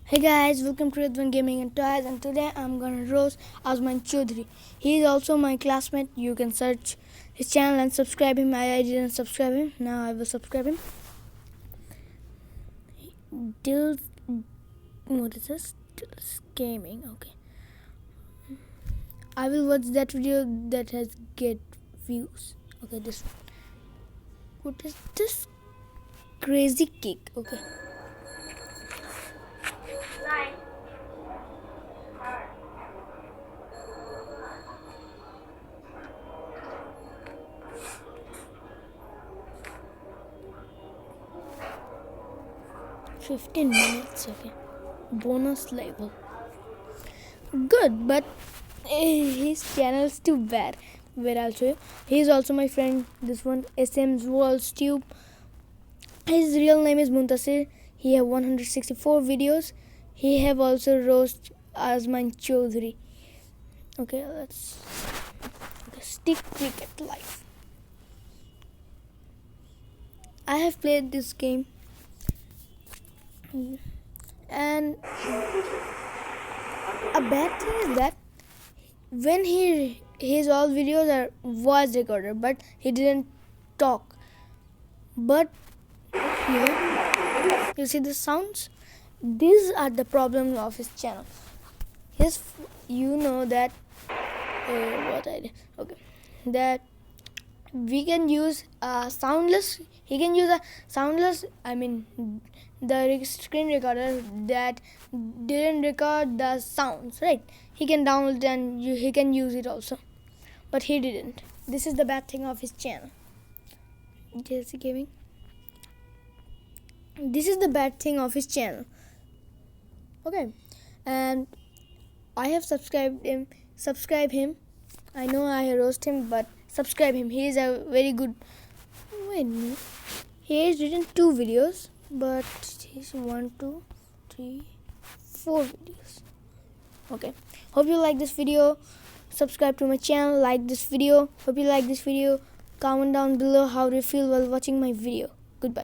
Hey guys, welcome to IBNC Gaming and Toys, and today I'm gonna roast azmayeen Choudhury. He is also my classmate. You can search his channel and subscribe him. I didn't subscribe him. Now I will subscribe him. What is this? Dills Gaming. Okay. I will watch that video that has get views. Okay, this one. What is this? Crazy kick. Okay. $15. Okay. Bonus level. Good, but his channel is too bad. Where I'll show you. He is also my friend. This one, SM's World's Tube. His real name is Muntasir. He have 164 videos. He have also roast azmayeen Choudhury. Okay, let's stick cricket life. I have played this game, and a bad thing is that when his all videos are voice recorded, but he didn't talk. But here, you see the sounds. These are the problems of his channel. Yes, you know that what I did. Okay, that we can use a soundless. He can use a soundless. I mean, the screen recorder that didn't record the sounds. Right? He can download and he can use it also, but he didn't. This is the bad thing of his channel. JC Gaming. This is the bad thing of his channel. Okay, and I have subscribed him. Subscribe him. I know I roast him, but subscribe him. He is a very good. Wait a minute. He has written 2 videos, but he's 1, 2, 3, 4 videos. Okay. Hope you like this video. Subscribe to my channel. Like this video. Hope you like this video. Comment down below how you feel while watching my video.